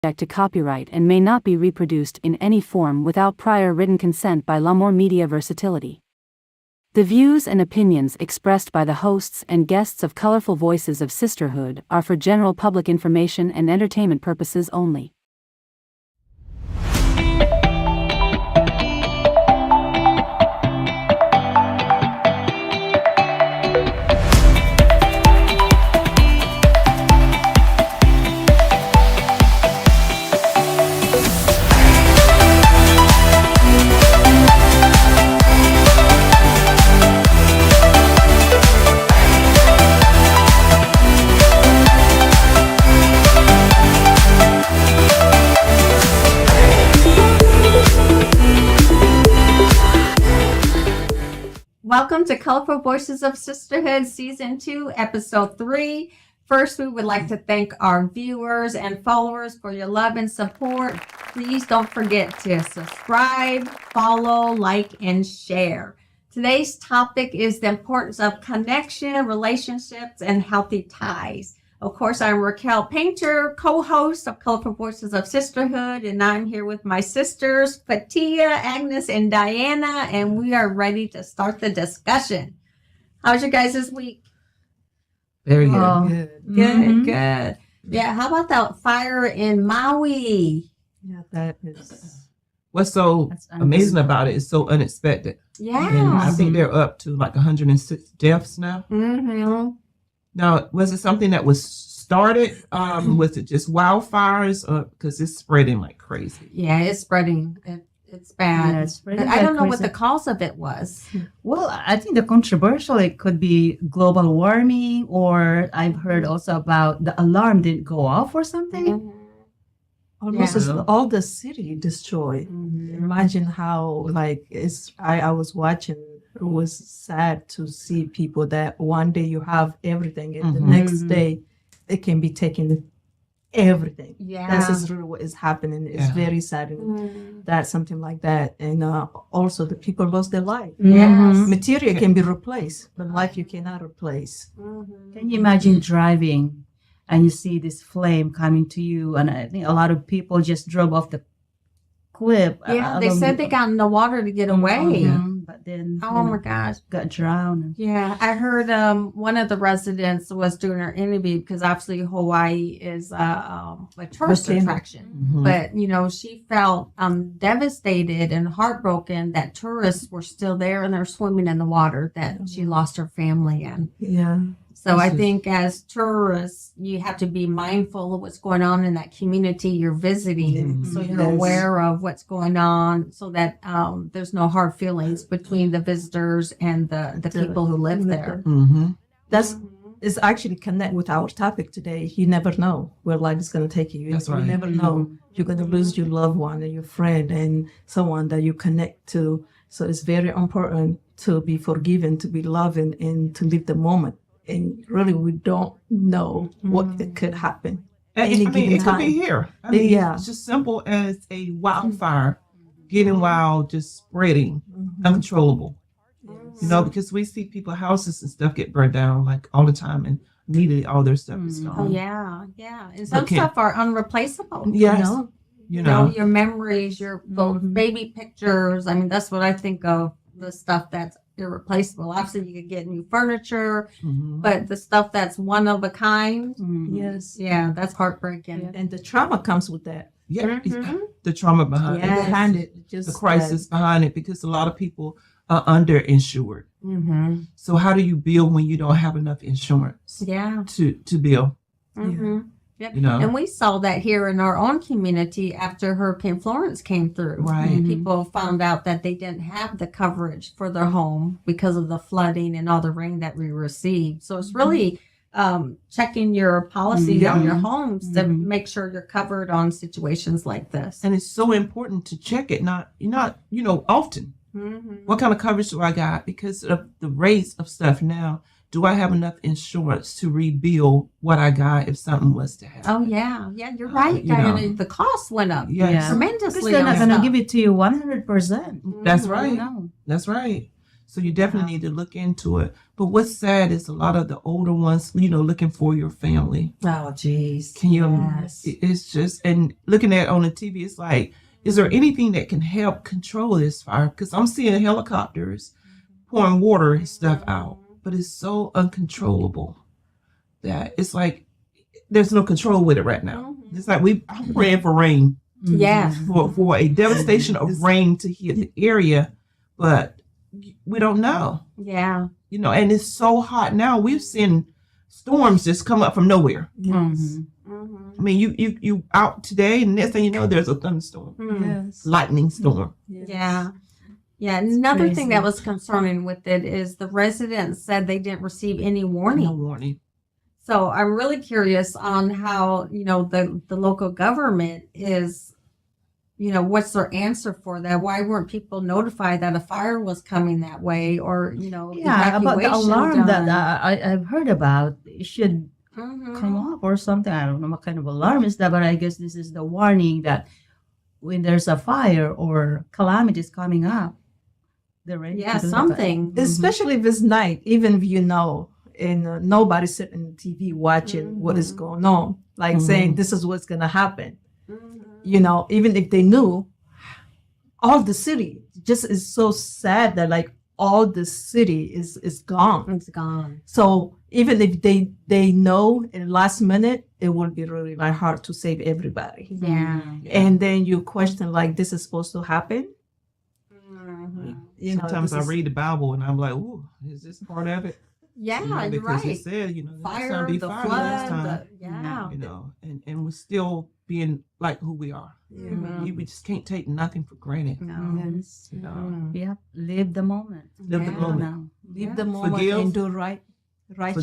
to copyright and may not be reproduced in any form without prior written consent by L'Amour Media Versatility. The views and opinions expressed by the hosts and guests of Colorful Voices of Sisterhood are for general public information and entertainment purposes only. Welcome to Colorful Voices of Sisterhood, Season 2, Episode 3. First, we would like to thank our viewers and followers for your love and support. Please don't forget to subscribe, follow, like, and share. Today's topic is the importance of connection, relationships, and healthy ties. Of course, I'm Raquel Painter, co-host of Colorful Voices of Sisterhood, and I'm here with my sisters, Fatia, Agnes, and Diana, and we are ready to start the discussion. How's your guys this week? Very good. Good. Yeah, how about that fire in Maui? Yeah, that is. What's so amazing about it is so unexpected. Yeah. And I think they're up to like 106 deaths now. Mm-hmm. Now, was it something that was started? Was it just wildfires? Because it's spreading like crazy. Yeah, it's spreading. It's bad. Yeah, it's spreading But I don't know like what the crazy. cause of it was. Well, I think the controversial, it could be global warming, or I've heard also about the alarm didn't go off or something. Almost Yeah. all the city destroyed. Mm-hmm. Imagine how I was watching. It was sad to see people that one day you have everything and the next day it can be taken everything. Yeah. That's just really what is happening. It's Yeah. very sad and that something like that. And also the people lost their life. Yes. Material can be replaced, but life you cannot replace. Can you imagine driving and you see this flame coming to you? And I think a lot of people just drove off the cliff. Yeah, they said they got in the water to get away. But then Oh my gosh. got drowned. Yeah, I heard one of the residents was doing her interview because obviously Hawaii is a tourist Volcano. attraction. But, she felt devastated and heartbroken that tourists were still there and they're swimming in the water that she lost her family in. Yeah. So I think as tourists, you have to be mindful of what's going on in that community you're visiting. So you're Yes. aware of what's going on so that there's no hard feelings between the visitors and the people who live there. That's is actually connect with our topic today. You never know where life is going to take you. That's right. You never know. You're going to lose your loved one and your friend and someone that you connect to. So it's very important to be forgiven, to be loving, and to live the moment. And really, we don't know what could happen. And Any it given could be time. here. I mean, Yeah. it's just simple as a wildfire getting wild, just spreading, uncontrollable. Because we see people houses and stuff get burned down like all the time, and immediately all their stuff is gone. Oh, yeah. And some Okay. stuff are unreplaceable. Yes. Your memories, your those baby pictures. I mean, that's what I think of, the stuff that's irreplaceable. Obviously, you could get new furniture, but the stuff that's one of a kind, Yes. yeah, that's heartbreaking. And the trauma comes with that. Yeah, the trauma behind Yes. it, Behind it. Just the crisis behind it, because a lot of people are underinsured. So how do you bill when you don't have enough insurance Yeah. to bill? Yep. You know? And we saw that here in our own community after Hurricane Florence came through. Right. People found out that they didn't have the coverage for their home because of the flooding and all the rain that we received. So it's really checking your policy on your homes to make sure you're covered on situations like this. And it's so important to check it, not often. What kind of coverage do I got? Because of the rates of stuff now, do I have enough insurance to rebuild what I got if something was to happen? Oh, yeah. Yeah, you're right, Diana. The cost went up Yes. tremendously. They're on not going to stuff. give it to you 100%. That's right. No. That's right. So you definitely need to look into it. But what's sad is a lot of the older ones, looking for your family. Oh, jeez. Can you? Yes. It's just, and looking at it on the TV, it's like, is there anything that can help control this fire? Because I'm seeing helicopters pouring water and stuff out, but it's so uncontrollable that it's like there's no control with it right now. It's like I'm praying for rain, Yes. for a devastation of rain to hit the area, but we don't know. Yeah. And it's so hot now. We've seen storms just come up from nowhere. Mhm. I mean, you out today, and next thing you know, there's a thunderstorm, Yes. lightning storm. Yeah. Yeah. Another thing crazy. that was concerning with it is the residents said they didn't receive any No warning. warning. So I'm really curious on how, the local government is, what's their answer for that? Why weren't people notified that a fire was coming that way, or, Yeah, about the evacuation alarm that done? I've heard about. It should Mhm. come up or something. I don't know what kind of alarm is that, but I guess this is the warning that when there's a fire or calamity is coming up, they're ready. Yeah, to do the something. Especially if it's night, even if and nobody's sitting on TV watching what is going on, like saying this is what's gonna happen. Even if they knew, all the city just is so sad that like all the city is gone. It's gone. So even if they know in last minute, it will be really like hard to save everybody. Yeah. And then you question like this is supposed to happen. Sometimes I this is- read the Bible and I'm like, ooh, is this part of it? Yeah, you're because right. it said, there's Fire, gonna be the fire flood, next time. yeah. And we're still being like who we are. Mhm. We just can't take nothing for granted. No. Yes. Mm. Yeah, live the moment. Live the Yeah. moment. Now. Leave the moment Forgive. and do righteous.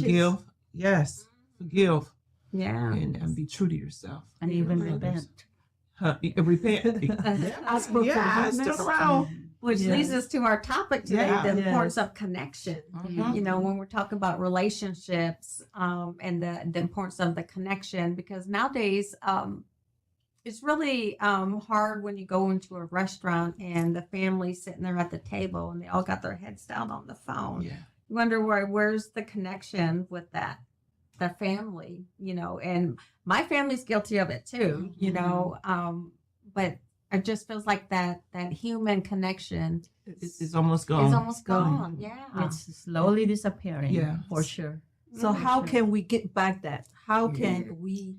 Forgive. Yes. Forgive. Yeah. And be true to yourself. And even Others. repent. Repent. Ask for Yes, forgiveness. turn around. Which Yeah. leads us to our topic today, Yeah. the Yes. importance of connection. Mhm. When we're talking about relationships, and the importance of the connection, because nowadays, it's really hard when you go into a restaurant and the family's sitting there at the table and they all got their heads down on the phone. Yeah. You wonder where's the connection with that family, and my family's guilty of it too, but it just feels like that human connection It's almost gone. is almost gone. Yeah. It's slowly disappearing. Yeah. For sure. So how can we get back that? How can we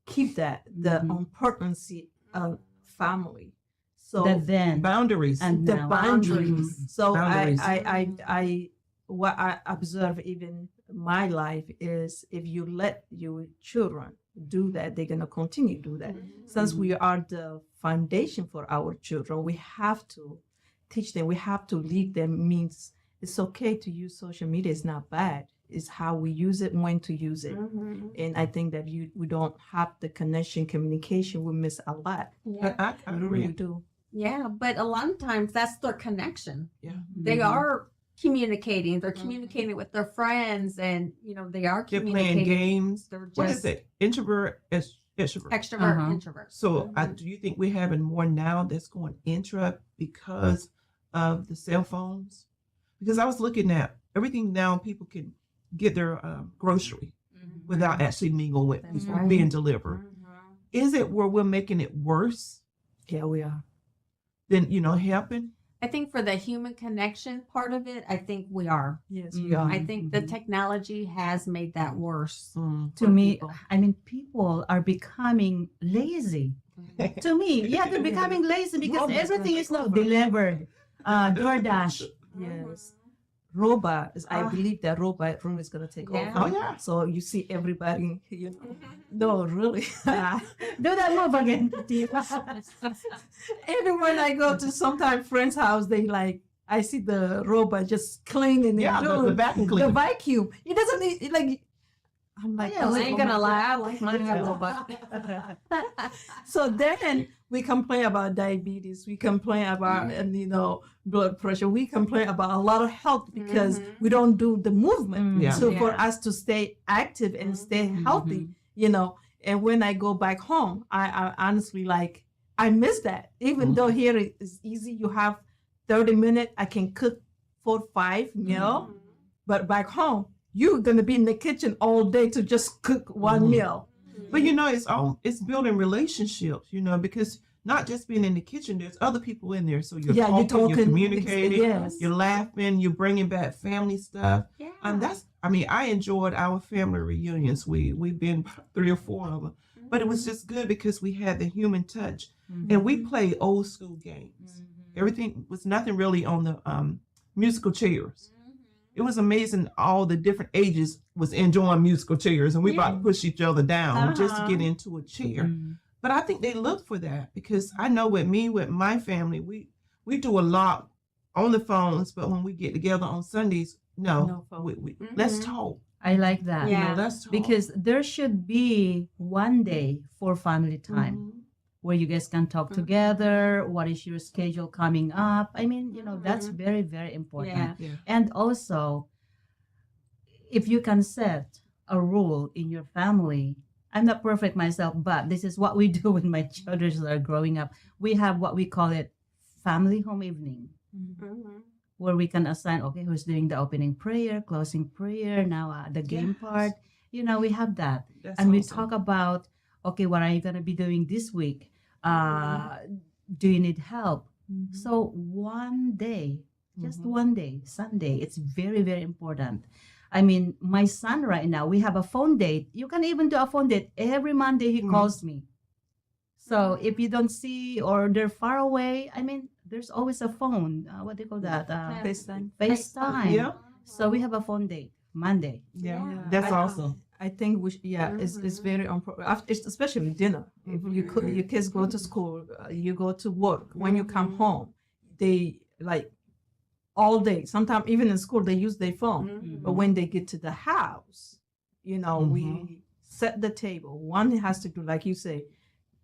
keep that the importance of family? So That then Boundaries. and the now. boundaries. So Boundaries. I what I observe even in my life is if you let your children do that, they're gonna continue to do that. Since we are the foundation for our children, we have to teach them. We have to lead them. Means it's okay to use social media. It's not bad. It's how we use it, when to use it. And I think that we don't have the connection, communication. We miss a lot. Yeah. I We agree. really do. Yeah, but a lot of times that's their connection. Yeah. They are communicating. They're communicating with their friends, and they are They're communicating. playing games. They're What just is it? Introvert, extrovert. extrovert, Uh-huh. introvert. So do you think we're having more now that's going intra because of the cell phones? Because I was looking at everything now, people can get their grocery without actually mingling with That's people right. being delivered. Is it where we're making it worse Yeah, we are. than helping? I think for the human connection part of it, I think we are. Yes, Mhm. we are. I think the technology has made that worse. Mm. To for me, people. I mean, people are becoming lazy. To me, yeah, they're becoming lazy because Robots everything gonna is now delivered. DoorDash. Yes. Robot is, I believe that robot room is gonna take Yeah. over. Oh yeah. So you see everybody, no, really. Do that move again. Even when I go to sometimes friend's house, they like I see the robot just cleaning Yeah, and the doing vacuum the cleaner. vacuum. It doesn't need it like. I'm like, Yeah, oh, I ain't my gonna God. lie, I like mine a little bit. So then we complain about diabetes. We complain about blood pressure. We complain about a lot of health because we don't do the movement. Yeah. So for Yeah. us to stay active and stay healthy, And when I go back home, I honestly I miss that. Even though here it is easy, you have 30 minutes, I can cook 4-5 meal. But back home, you're going to be in the kitchen all day to just cook one meal. But it's building relationships, because not just being in the kitchen, there's other people in there. So you're talking, you're communicating, yes. you're laughing, you're bringing back family stuff. Yeah. I enjoyed our family reunions. We've been 3 or 4 of them, but it was just good because we had the human touch, and we played old school games. Everything was nothing really on the musical chairs. It was amazing. All the different ages was enjoying musical chairs, and we about to push each other down just to get into a chair. But I think they look for that because I know with my family, we do a lot on the phones, but when we get together on Sundays, no phone. Let's talk. I like that. Yeah. Let's talk. Because there should be one day for family time where you guys can talk together. What is your schedule coming up? I mean, that's very, very important. Yeah. And also, if you can set a rule in your family, I'm not perfect myself, but this is what we do when my children are growing up. We have what we call it family home evening, where we can assign, okay, who's doing the opening prayer, closing prayer, now the game part. We have that. That's and we awesome. talk about, okay, what are you going to be doing this week? Do you need help? So one day, just one day, Sunday, it's very, very important. I mean, my son right now, we have a phone date. You can even do a phone date. Every Monday he calls me. So if you don't see or they're far away, I mean, there's always a phone. What do you call that? FaceTime. FaceTime. Yeah. So we have a phone date Monday. Yeah. That's awesome. I think it's very important, especially dinner. If your kids go to school, you go to work. When you come home, they like all day. Sometimes even in school, they use their phone. But when they get to the house, we set the table. One has to do, like you say,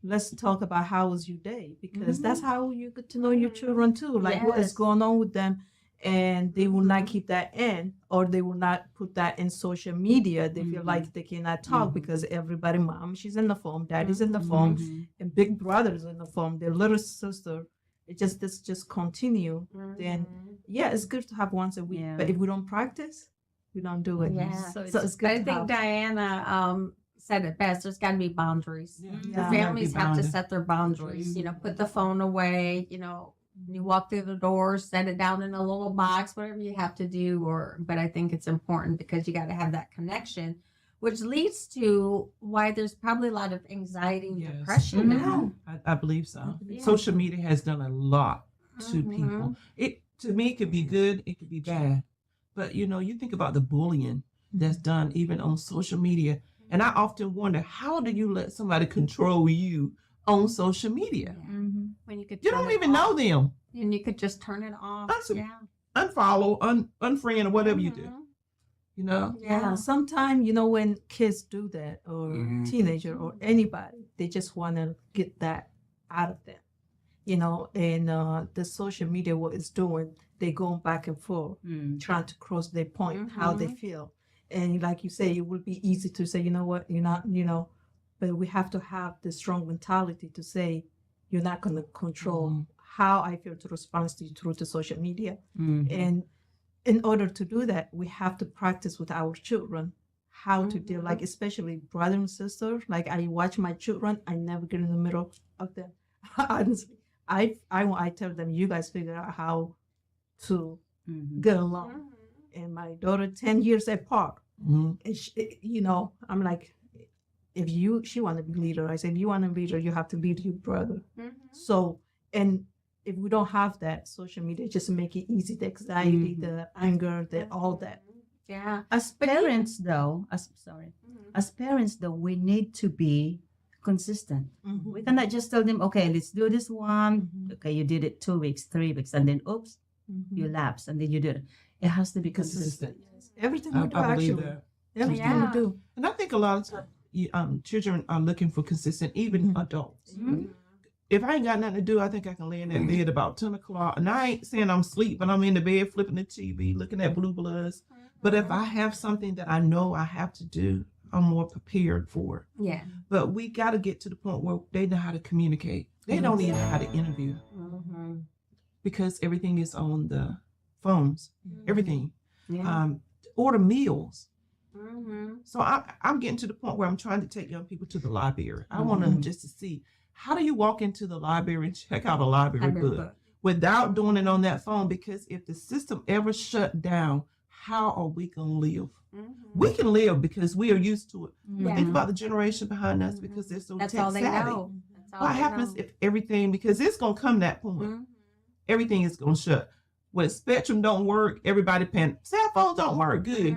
let's talk about how was your day, because that's how you get to know your children too. Like what is going on with them. And they will not keep that in, or they will not put that in social media. They feel like they cannot talk because everybody, mom, she's in the phone, daddy's in the phone, and big brother's in the phone, their little sister. This just continue. Then it's good to have once a week. Yeah. But if we don't practice, we don't do it. Yeah. So it's good. I to think have. Diana said it best. There's got to be boundaries. The Yeah. families have to bounded. set their boundaries. Put the phone away. You walk through the door, set it down in a little box, whatever you have to do. But I think it's important because you got to have that connection, which leads to why there's probably a lot of anxiety and Yes. depression now. I believe so. Yeah. Social media has done a lot to people. To me, it could be good, it could be bad. But you think about the bullying that's done even on social media. And I often wonder, how do you let somebody control you on social media? When you could You turn don't it even know off. them. And you could just turn it off. That's a- Yeah. Unfollow, unfriend, or whatever you do. Yeah, sometimes when kids do that, or teenager or anybody, they just want to get that out of them, And the social media, what it's doing, they go back and forth, trying to cross their point, how they feel, and like you say, it will be easy to say, you know what, you're not, but we have to have the strong mentality to say, you're not going to control how I feel to respond to you through the social media, and in order to do that, we have to practice with our children how to deal, like especially brother and sister. Like I watch my children, I never get in the middle of them. Honestly, I tell them, you guys figure out how to get along. And my daughter, 10 years apart, and she, I'm like, she want to be leader. I said, if you want to be leader, you have to lead your brother. So, and if we don't have that, social media just make it easy, the anxiety, the anger, all that. Yeah. As parents, though, we need to be consistent. We cannot just tell them, okay, let's do this one. Okay, you did it 2 weeks, 3 weeks, and then oops, you lapse, and then you did it. It has to be consistent. Everything I we do, believe actually. that. Everything we do. And I think a lot of times, children are looking for consistent, even adults. If I ain't got nothing to do, I think I can lay in that bed about 10 o'clock. And I ain't saying I'm asleep, but I'm in the bed flipping the TV, looking at Blue Bloods. But if I have something that I know I have to do, I'm more prepared for it. Yeah. But we got to get to the point where they know how to communicate. They don't even know how to interview. because everything is on the phones. Everything. Yeah. Order meals. Mm-hmm. So I'm getting to the point where I'm trying to take young people to the library. I want them just to see, how do you walk into the library and check out a library book without doing it on that phone? Because if the system ever shut down, how are we going to live? We can live because we are used to it. But think about the generation behind us, because they're so That's tech all they savvy. know. That's all What they happens know. if everything, because it's going to come that point, everything is going to shut. When Spectrum don't work, everybody panic. Cell phones don't work. Good.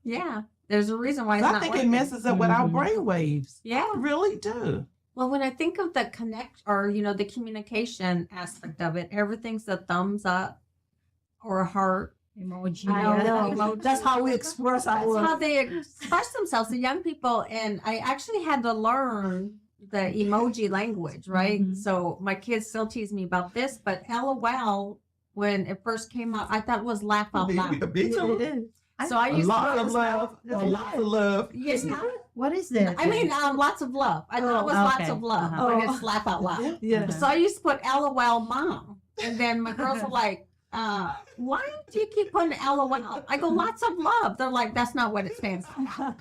Yeah. There's a reason why it's I not think working. it messes up with our brain waves. Yeah. I really do. Well, when I think of the connect or, the communication aspect of it, everything's a thumbs up or a heart. Emoji. I don't yeah. know. That's how we express That's our. how they express themselves, the young people. And I actually had to learn the emoji language, right? So my kids still tease me about this, but LOL, when it first came out, I thought it was laugh out loud. Me too. It is. So I A used lot to of love. A lot of love. Yes, What is that? I mean, lots of love. I thought it was lots okay. of love, Uh-huh. but it's laugh out loud. Yeah. So I used to put LOL mom. And then my girls were like, why do you keep putting LOL? I go, lots of love. They're like, that's not what it stands for.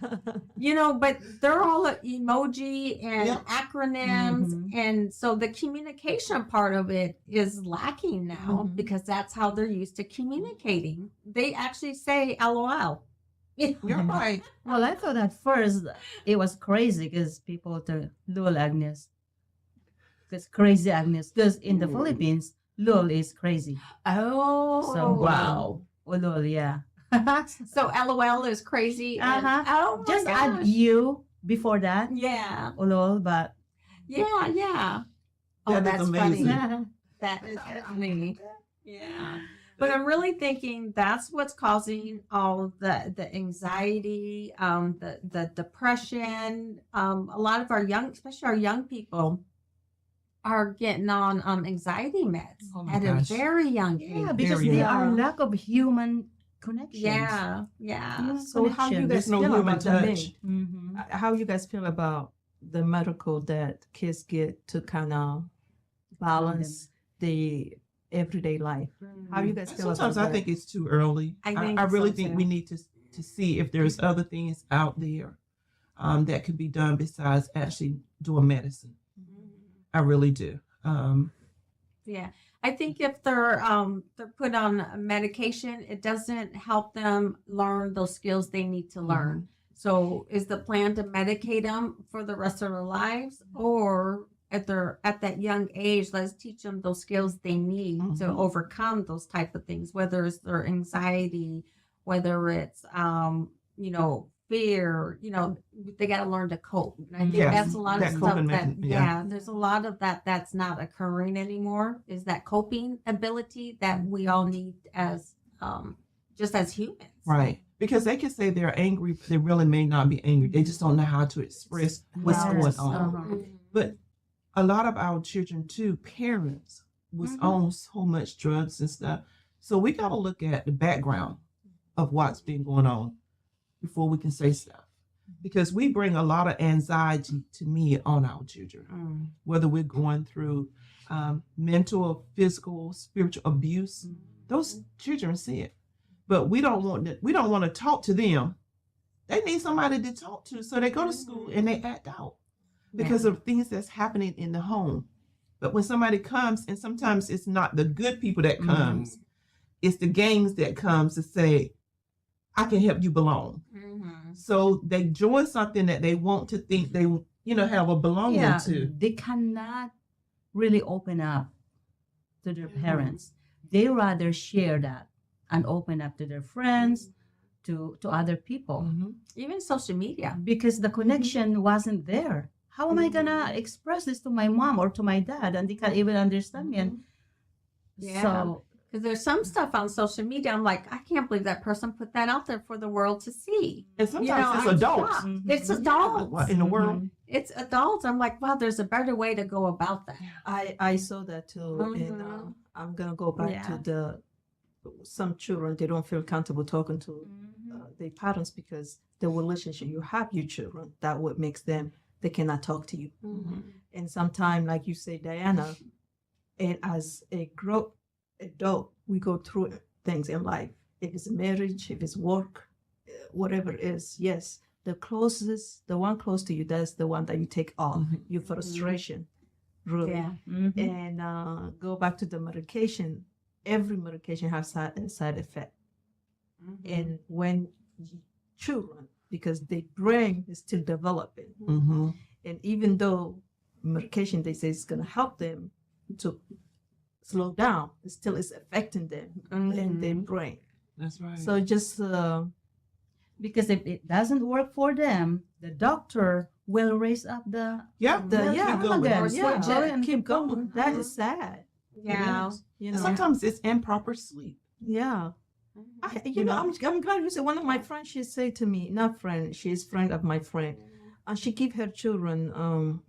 But they're all emoji and Yep. acronyms. And so the communication part of it is lacking now because that's how they're used to communicating. They actually say LOL. You're right. Well, I thought at first it was crazy because people to Lul Agnes. Because crazy Agnes. Because in the Philippines, Lul is crazy. Oh, So Wow. Oh, Lul, yeah. So LOL is crazy. And, oh, my Just add gosh. you before that. Yeah. Lul, but Yeah. Oh, That is that's amazing. funny. That is funny. Yeah. But I'm really thinking that's what's causing all the anxiety, the depression. A lot of our especially our young people, are getting on anxiety meds Oh my at gosh. a very young age. yeah, because Very they young. are lack of human connections. Yeah. So how you Connection. guys There's no feel human about that? touch. Mm-hmm. How you guys feel about the medical that kids get to kind of balance the everyday life? How you guys feel Sometimes about I think it's too early. I think I really so, think too. we need to see if there's other things out there that could be done besides actually doing medicine. I really do. Yeah, I think if they're put on medication, it doesn't help them learn those skills they need to learn. So, is the plan to medicate them for the rest of their lives, or at that young age, let's teach them those skills they need to overcome those type of things, whether it's their anxiety, whether it's fear, they got to learn to cope. And I think Yes, that's a lot of that stuff coping that, mechanism, yeah. there's a lot of that's not occurring anymore, is that coping ability that we all need as, just as humans. Right. Because they can say they're angry, but they really may not be angry. They just don't know how to express what's Yes. going on. But a lot of our children too, parents was on so much drugs and stuff. So we got to look at the background of what's been going on before we can say stuff. Because we bring a lot of anxiety, to me, on our children, whether we're going through mental or physical, spiritual abuse. Those children see it. But we don't want to talk to them. They need somebody to talk to. So they go to school and they act out because of things that's happening in the home. But when somebody comes, and sometimes it's not the good people that comes, it's the gangs that comes to say, I can help you belong. So they join something that they want to think they, have a belonging to. They cannot really open up to their parents. They rather share that and open up to their friends, to other people, Even social media. because the connection wasn't there. How am I gonna express this to my mom or to my dad, and they can't even understand me? And Yeah. so Because there's some stuff on social media, I'm like, I can't believe that person put that out there for the world to see. And sometimes I'm it's adults. shocked. It's adults. What in the world? It's adults. I'm like, wow, there's a better way to go about that. I saw that too, and I'm gonna go back to some children, they don't feel comfortable talking to their parents because the relationship you have your children, that what makes them, they cannot talk to you. And sometimes, like you say, Diana, and as a adult, we go through things in life. If it's marriage, if it's work, whatever it is, yes, the one close to you, that's the one that you take off your frustration, really. Yeah. And go back to the medication. Every medication has side effect. And when children, because their brain is still developing, and even though medication they say is going to help them to slow down, it still is affecting them and their brain. That's right. So just Because if it doesn't work for them, the doctor will raise up the keep going. keep going. That is sad. Yeah. You And know. sometimes it's improper sleep. Yeah. I'm glad you said. One of my friends, she said to me, not friend, she's friend of my friend, and she give her children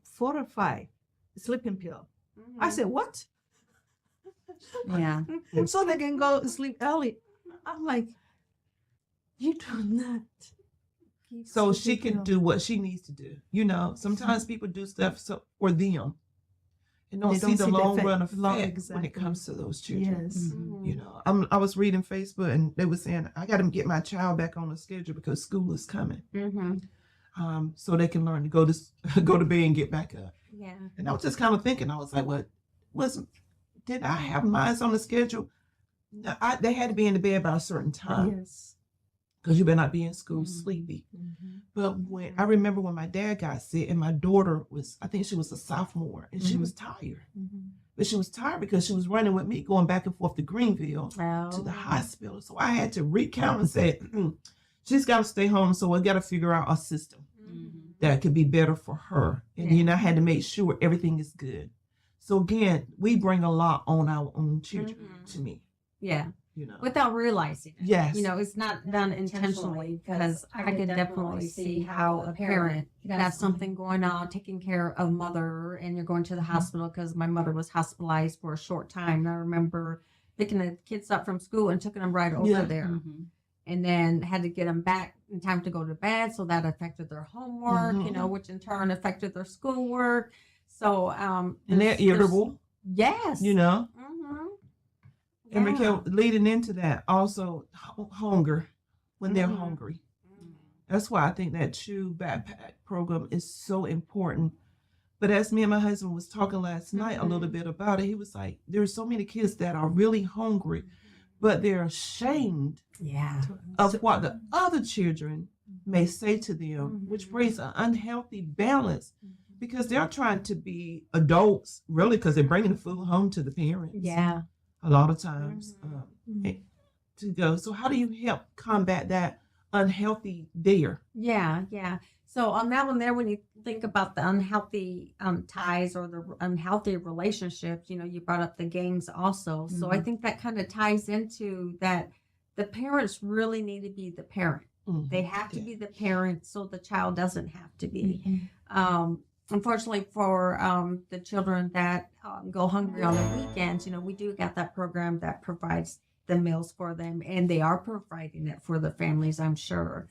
4 or 5 sleeping pill. I said, what? Yeah. So they can go sleep early. I'm like, you do not. keep So sleeping she can pill. do what she needs to do. You know, sometimes people do stuff for them and don't They see don't the see the long effect- run effect when exactly. it comes to those children. Yes. You know, I was reading Facebook and they were saying I got to get my child back on the schedule because school is coming, so they can learn to go to bed and get back up. Yeah. And I was just kind of thinking, I was like, did I have mine on the schedule? No, they had to be in the bed by a certain time Yes. because you better not be in school sleepy. But when I remember when my dad got sick and my daughter I think she was a sophomore and she was tired. But she was tired because she was running with me going back and forth to Greenville to the hospital. So I had to recount and say, she's got to stay home. So I got to figure out a system that could be better for her. And then I had to make sure everything is good. So again, we bring a lot on our own children to me, Yeah. you know. Without realizing it. Yes. You know, it's not done intentionally because I could definitely see how a parent could have something going on, taking care of mother, and you're going to the hospital because my mother was hospitalized for a short time. And I remember picking the kids up from school and taking them right over there. And then had to get them back in time to go to bed. So that affected their homework, you know, which in turn affected their schoolwork. So, and they're irritable, yes. you know. And Yeah. Raquel, leading into that, also hunger when they're hungry. That's why I think that Chew Backpack program is so important. But as me and my husband was talking last night a little bit about it, he was like, there's so many kids that are really hungry, but they're ashamed Yeah. of what the other children may say to them, which brings an unhealthy balance because they're trying to be adults, really, because they're bringing the food home to the parents. Yeah. A lot of times to go. So how do you help combat that unhealthy dare? Yeah, yeah. So on that one there, when you think about the unhealthy ties or the unhealthy relationships, you know, you brought up the games also. So I think that kind of ties into that the parents really need to be the parent. They have to be the parent so the child doesn't have to be. Unfortunately for the children that go hungry on the weekends, you know, we do got that program that provides the meals for them, and they are providing it for the families, I'm sure.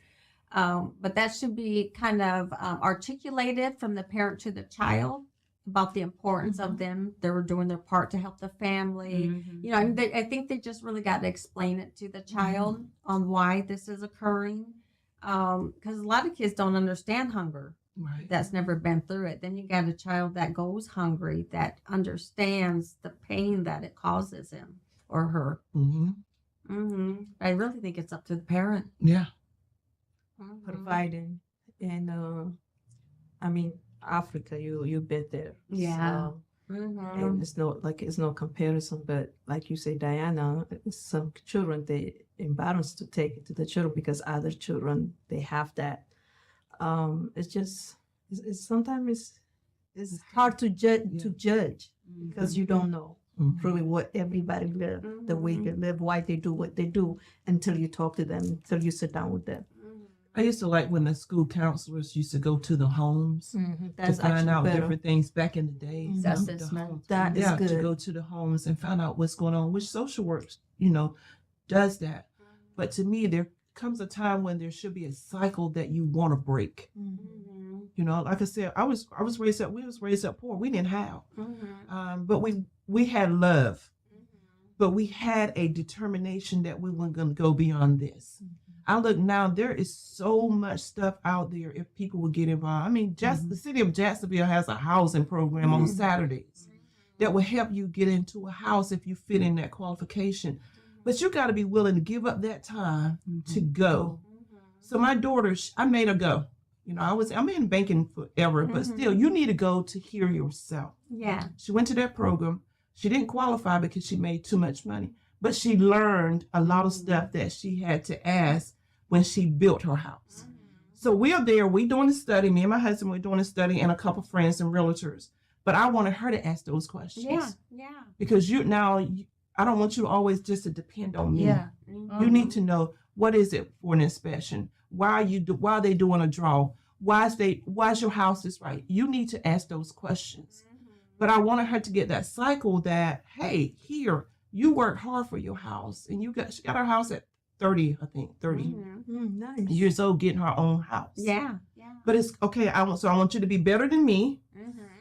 But that should be kind of articulated from the parent to the child about the importance of them. They're doing their part to help the family. You know, I think they just really got to explain it to the child on why this is occurring. Because a lot of kids don't understand hunger. Right. That's never been through it. Then you got a child that goes hungry, that understands the pain that it causes him or her. I really think it's up to the parent. Yeah. Providing. And I mean, Africa, you've been there. Yeah. So, and it's no comparison, but like you say, Diana, some children, they embarrassed to take it to the children because other children, they have that. It's just, it's sometimes it's hard to judge because you don't know really what everybody live, the way they live, why they do what they do until you talk to them, until you sit down with them. I used to like when the school counselors used to go to the homes That's to find actually out better. different things back in the days. That's The this homes. That is Yeah, good. to go to the homes and find out what's going on, which social work, you know, does that. But to me, there comes a time when there should be a cycle that you want to break. You know, like I said, we was raised up poor. We didn't have, but we had love. but we had a determination that we weren't going to go beyond this. I look now, there is so much stuff out there if people would get involved. I mean, just the city of Jacksonville has a housing program on Saturdays that will help you get into a house if you fit in that qualification. But you got to be willing to give up that time to go. So my daughter, I made her go. You know, I'm in banking forever, but still, you need to go to hear yourself. Yeah. She went to that program. She didn't qualify because she made too much money, but she learned a lot of stuff that she had to ask when she built her house. So we're there. We're doing a study. Me and my husband were doing a study, and a couple friends and realtors. But I wanted her to ask those questions. Yeah. Because I don't want you always just to depend on me. Yeah. You need to know, what is it for an inspection? Why are they doing a draw? Why's your house is right? You need to ask those questions. But I wanted her to get that cycle that, hey, here, you worked hard for your house, and she got her house at 30 Nice. years old, getting her own house. Yeah. But it's okay. I want you to be better than me.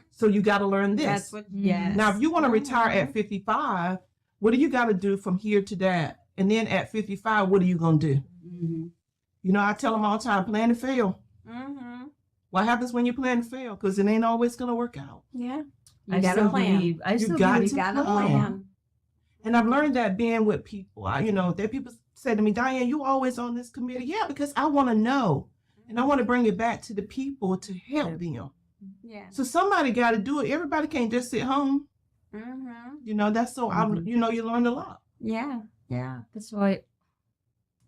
So you got to learn this. That's what. Yes. Now, if you want to retire at 55, what do you got to do from here to that? And then at 55, what are you going to do? You know, I tell them all the time, plan to fail. What happens when you plan to fail? Because it ain't always going to work out. Yeah. I still believe. I still got believe. to You got to plan. plan. And I've learned that being with people. That people say to me, Diane, you always on this committee. Yeah, because I want to know. And I want to bring it back to the people to help them. Yeah. So somebody got to do it. Everybody can't just sit home. You know, that's so, you learned a lot. Yeah. That's why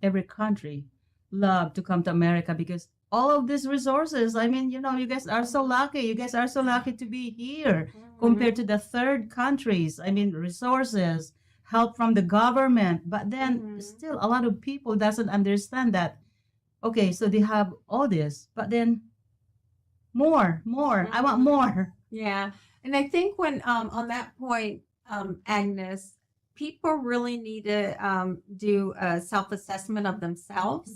every country love to come to America, because all of these resources, I mean, you guys are so lucky. You guys are so lucky to be here compared to the third countries. I mean, resources, help from the government. But then still a lot of people doesn't understand that. Okay, so they have all this, but then more. I want more. Yeah. And I think when on that point, Agnes, people really need to do a self-assessment of themselves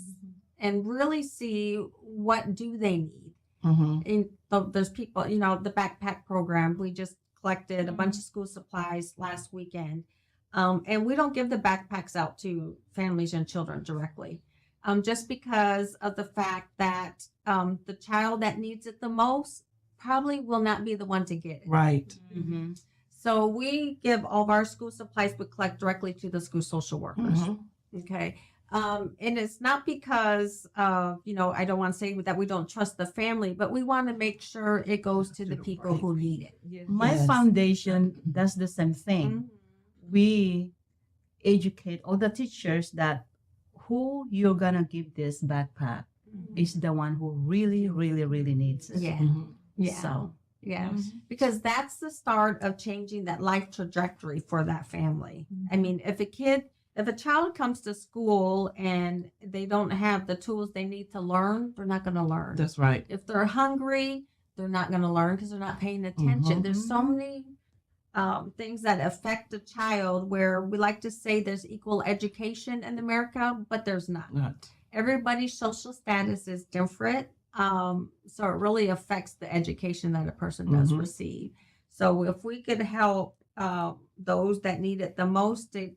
and really see what do they need. And there's people, the backpack program, we just collected a bunch of school supplies last weekend. And we don't give the backpacks out to families and children directly. Just because of the fact that the child that needs it the most probably will not be the one to get it. Right. So we give all of our school supplies, we collect directly to the school social workers. Okay. And it's not because, I don't want to say that we don't trust the family, but we want to make sure it goes to the people who need it. My foundation does the same thing. We educate all the teachers that who you're gonna give this backpack is the one who really, really, really needs it. Yeah. So Because that's the start of changing that life trajectory for that family. I mean, if a child comes to school and they don't have the tools they need to learn, they're not going to learn. That's right. If they're hungry, they're not going to learn because they're not paying attention. There's so many things that affect a child where we like to say there's equal education in America, but there's not. Everybody's social status is different. So it really affects the education that a person does receive. So if we could help those that need it the most to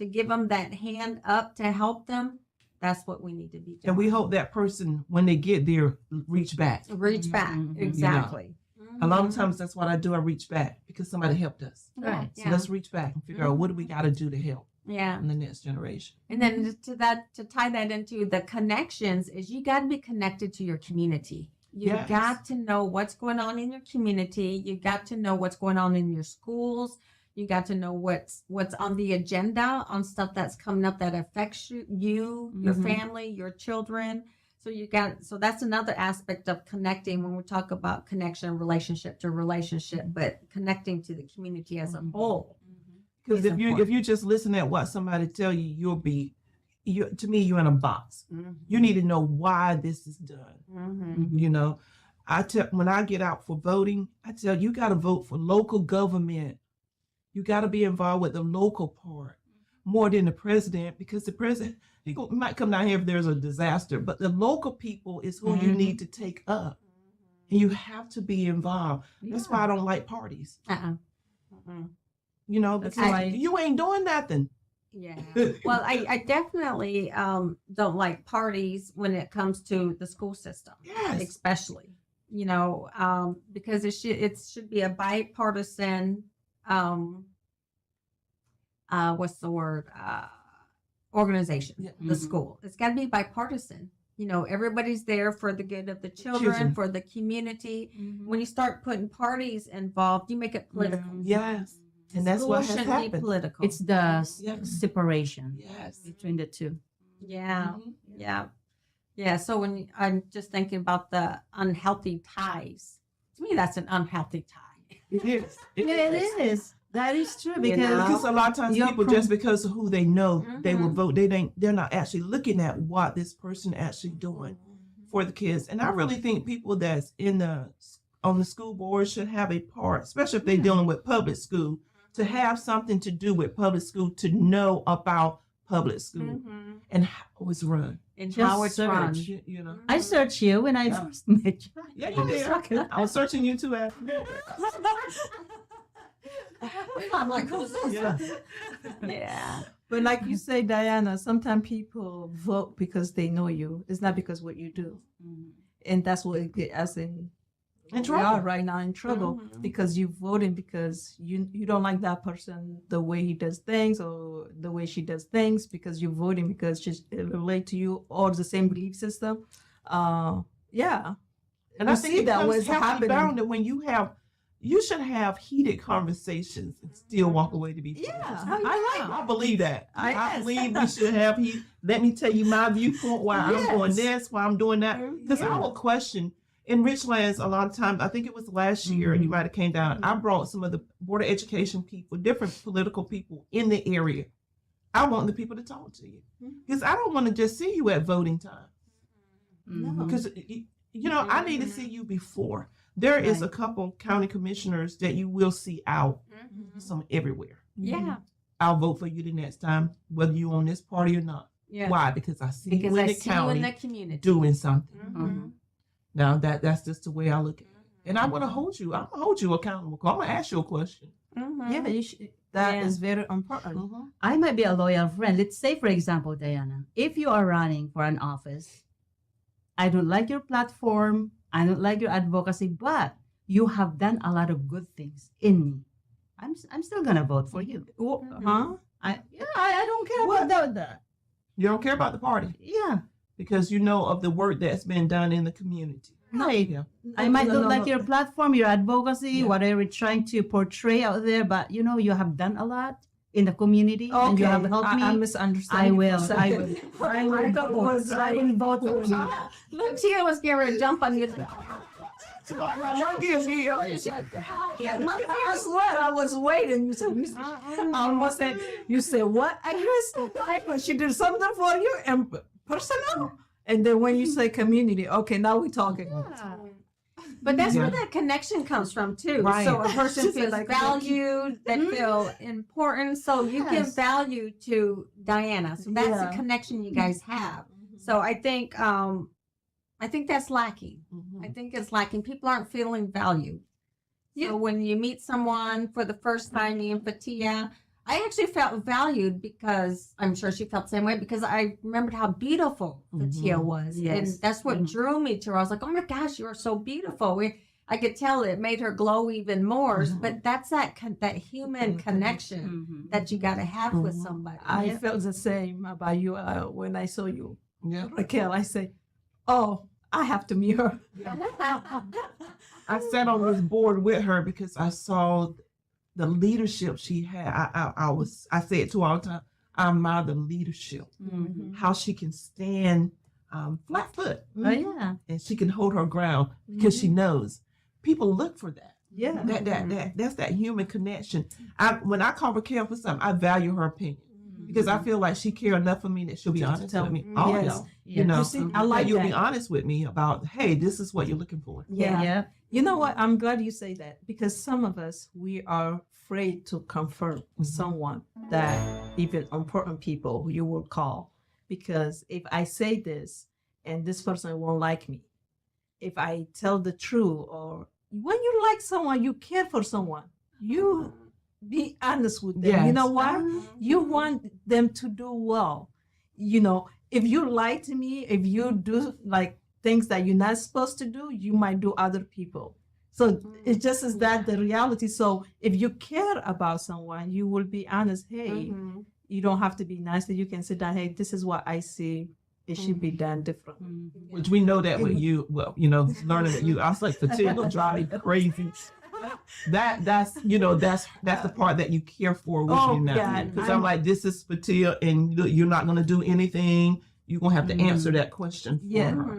give them that hand up to help them, that's what we need to be doing. And we hope that person, when they get there, reach back. Reach back. Exactly. A lot of times that's what I do. I reach back because somebody helped us. Right. So let's reach back and figure out what do we got to do to help in the next generation. And then to tie that into the connections is you got to be connected to your community. You got to know what's going on in your community. You got to know what's going on in your schools. You got to know what's on the agenda on stuff that's coming up that affects you, your family, your children. So that's another aspect of connecting when we talk about connection, relationship to relationship, but connecting to the community as a whole. Because if you just listen at what somebody tell you, to me, you're in a box. You need to know why this is done. You know, when I get out for voting, I tell you got to vote for local government. You got to be involved with the local part more than the president, because the president, he might come down here if there's a disaster, but the local people is who you need to take up. And you have to be involved. That's why I don't like parties. You know, That's because why- you ain't doing nothing. Yeah. Well, I definitely don't like parties when it comes to the school system, Yes. especially, because it should be a bipartisan, what's the word? Organization, Yeah. the Mhm. school. It's got to be bipartisan. Everybody's there for the good of the children, Children. for the community. When you start putting parties involved, you make it political. Yes. And that's School what has shouldn't be happened. political. It's the Yeah. separation Yes. between the two. Yeah, Mhm. yeah. So when I'm just thinking about the unhealthy ties, to me that's an unhealthy tie. It is. Yeah, it is. That is true because Because a lot of times You're people, just because of who they know, they will Mhm. vote. They're not actually looking at what this person actually doing for the kids. And I really think people that's on the school board should have a part, especially if they're dealing with public school, to have something to do with public school, to know about public school and how it's run. And Just how it's run. You know. I searched you when I Yeah. first met you. Yeah, you did. I was searching you too. I'm like, who's this? Yeah. Yeah. But like you say, Diana, sometimes people vote because they know you. It's not because what you do. And that's what it get us in we trouble. are right now in trouble because you voting because you don't like that person, the way he does things or the way she does things, because you're voting because she relate to you or the same belief system. Yeah. And You I think see it that comes was healthy happening. bound that when you should have heated conversations and still walk away to be friends. Yeah. I believe that. I Yes. believe we should have heat. Let me tell you my viewpoint, why I'm doing this, why I'm doing that. Because I will question in Richlands a lot of times. I think it was last year, and you might have came down. I brought some of the Board of Education people, different political people in the area. I want the people to talk to you because I don't want to just see you at voting time. Mhm. Because I need to see you before. There is a couple county commissioners that you will see out, some everywhere. Yeah. I'll vote for you the next time, whether you on this party or not. Yeah. Why? Because I see Because you in I the see you county in the community. doing something. Mhm. Now that's just the way I look at it. And I'm gonna hold you. I'm gonna hold you accountable. I'm gonna ask you a question. Mhm. Yeah, you should, that is Yeah. very important. I might be a loyal friend. Let's say, for example, Diana, if you are running for an office, I don't like your platform, I don't like your advocacy, but you have done a lot of good things in me. I'm still gonna vote for you. Huh? I don't care about that. You don't care about the party Yeah, because you know of the work that's been done in the community. right. Yeah. I might not like your platform, your advocacy, Yeah. whatever you're trying to portray out there, but you have done a lot in the community and you have helped me. I misunderstand. I will. I will. I thought was I will vote for you. Look, Tia was getting ready to jump on you. I swear I was waiting. You said, I almost said, you said what? I guess she did something for you and personal. And then when you say community, okay, now we're talking. But that's where Yeah. that connection comes from too. Right. So a person She said feels like- valued, they feel important. So you give Yes. value to Diana. So that's Yeah. the connection you guys have. So I think that's lacking. Mhm. I think it's lacking. People aren't feeling valued. So when you meet someone for the first time, me and Fatia, I actually felt valued because I'm sure she felt the same way because I remembered how beautiful Fatia was. Yes. And that's what drew me to her. I was like, oh my gosh, you are so beautiful. I could tell it made her glow even more. But that's that human connection that you got to have with somebody. I felt the same about you when I saw you, Yeah. Raquel. I say, oh, I have to meet her. I sat on this board with her because I saw the leadership she had. I say it to her all the time. I admire the leadership, how she can stand flat foot Oh yeah. and she can hold her ground because she knows people look for that. Yeah. That's that human connection. When I call Raquel for something, I value her opinion because I feel like she cares enough for me that she'll be honest with me. Always. Yes. You know, You see, I like you'll that. be honest with me about, hey, this is what you're looking for. Yeah. Yeah. You know what? I'm glad you say that because some of us, we are afraid to confront someone that even important people you will call. Because if I say this and this person won't like me, if I tell the truth or when you like someone, you care for someone, you be honest with them. You know why? You want them to do well. You know, if you lie to me, if you do like things that you're not supposed to do, you might do other people. So it just is that the reality. So if you care about someone, you will be honest. Hey, you don't have to be nice. You can sit down. Hey, this is what I see. It should be done differently. Which we know that with you. Well, you know, learning that you, I was like, fatigue will drive me crazy. That's the part that you care for with you now. Because I'm like, this is fatigue, and you're not going to do anything. You're going to have to answer that question.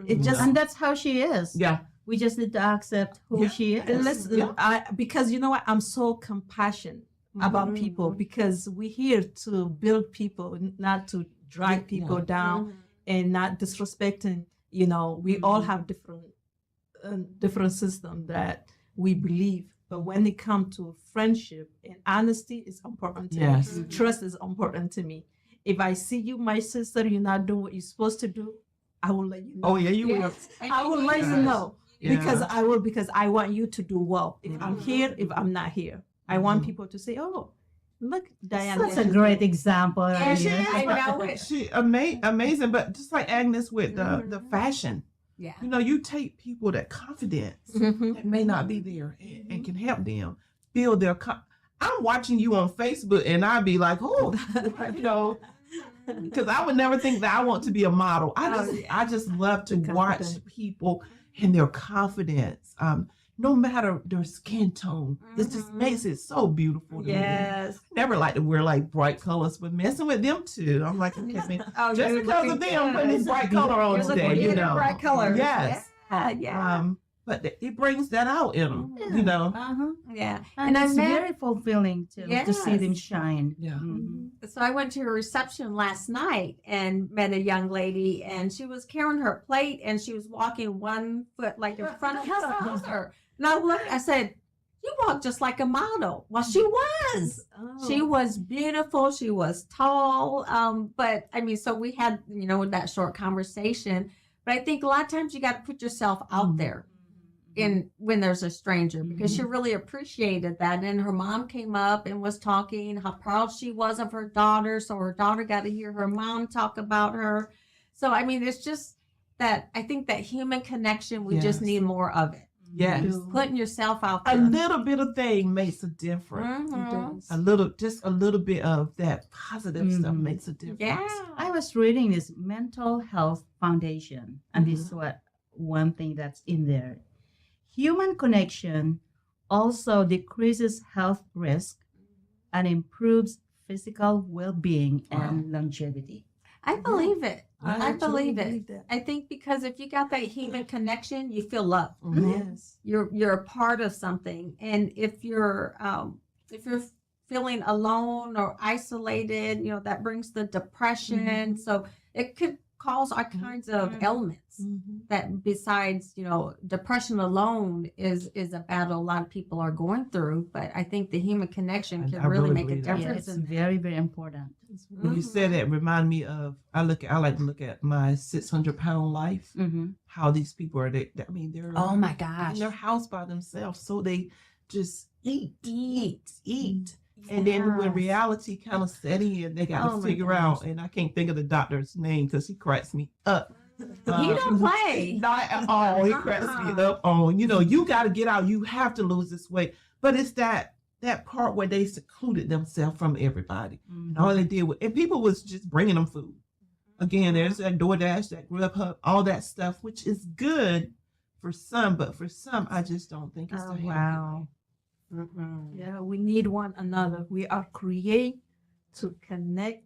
It just, and that's how she is. Yeah. We just need to accept who she is. Listen, because you know what? I'm so compassionate about people, because we're here to build people, not to drag people down and not disrespecting. You know, we all have different system that we believe. But when it comes to friendship and honesty, is important to me. Trust is important to me. If I see you, my sister, you're not doing what you're supposed to do, I will let you know. Oh yeah, you will. I will let you know. Because I want you to do well. If I'm here, if I'm not here, I want people to say, "Oh, look, Diana." That's a great example. Yeah, I know it. She amazing, but just like Agnes with the fashion, Yeah. you know, you take people that confidence that may not be there and can help them build their. I'm watching you on Facebook, and I'd be like, oh, you know. Because I would never think that I want to be a model. I just love to watch people and their confidence. No matter their skin tone, it just makes it so beautiful to me. Never like to wear like bright colors, but messing with them too. I'm like, okay, man, just because of them putting this bright color on today, you know. Bright colors. Yes. But it brings that out in them, you know. Yeah. And it's very fulfilling to see them shine. Yeah. So I went to a reception last night and met a young lady, and she was carrying her plate, and she was walking one foot like in front of her. And I looked, I said, "You walk just like a model." Well, she was. She was beautiful. She was tall. But I mean, so we had, you know, that short conversation. But I think a lot of times you got to put yourself out there when there's a stranger, because she really appreciated that. And her mom came up and was talking how proud she was of her daughter. So her daughter got to hear her mom talk about her. So, I mean, it's just that I think that human connection, we just need more of it. Yes. Putting yourself out there. A little bit of thing makes a difference. A little bit of that positive stuff makes a difference. Yeah. I was reading this Mental Health Foundation, and this is what one thing that's in there. Human connection also decreases health risk and improves physical well-being and longevity. I believe it. I believe it. that. I think because if you got that human connection, you feel loved. Yes. You're a part of something. And if you're feeling alone or isolated, you know, that brings the depression. So it could cause all kinds of ailments that, besides, you know, depression alone is a battle a lot of people are going through. But I think the human connection can I really really make a believe that. difference. It's very, very important. When you said that, remind me of I like to look at my 600-pound life. How these people are. I mean, they're Oh my in gosh. their house by themselves, so they just eat. And then when reality kind of set in, they got to figure out. And I can't think of the doctor's name because he cracks me up. He don't play. Not at all. He cracks me up on, you know, you got to get out. You have to lose this weight. But it's that part where they secluded themselves from everybody. And all they did and people was just bringing them food. Again, there's that DoorDash, that Grubhub, all that stuff, which is good for some. But for some, I just don't think it's Wow. Yeah, we need one another. We are created to connect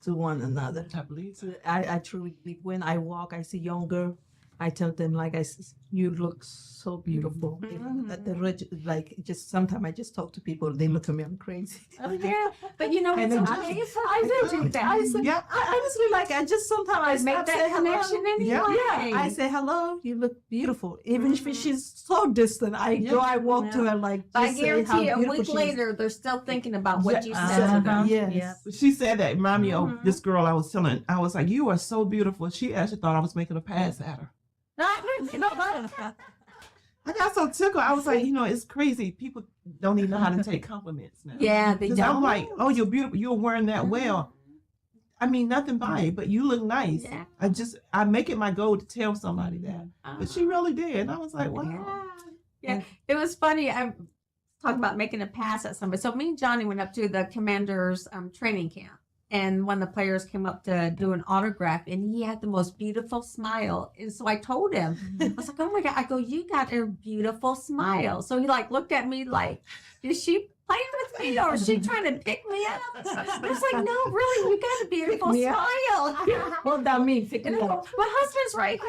to one another. I believe so. I truly believe when I walk, I see young girl, I tell them you look so beautiful. Like just sometimes I just talk to people, they look at me, I'm crazy. Oh yeah, but you know, it's I do that. I honestly sometimes I make that connection anyway. Yeah, I say hello. You look beautiful, even if she's so distant. I walk to her like. I just say how guarantee a beautiful week she is. later, they're still thinking about what you said to them. Yes. She said that, remind me of this girl I was telling. I was like, you are so beautiful. She actually thought I was making a pass at her. I got so tickled. I was like, it's crazy. People don't even know how to take compliments now. Yeah, they 'Cause don't. I'm like, oh, you're beautiful. You're wearing that well. I mean, nothing by it, but you look nice. Yeah. I make it my goal to tell somebody that. But she really did. And I was like, wow. Yeah. It was funny. I talked about making a pass at somebody. So me and Johnny went up to the Commanders training camp. And one of the players came up to do an autograph, and he had the most beautiful smile. And so I told him, I was like, oh my God. I go, you got a beautiful smile. So he looked at me like, is she playing with me or is she trying to pick me up? I was like, no, really, you got a beautiful me up. smile. What that mean? Pick And me I go, up. my husband's right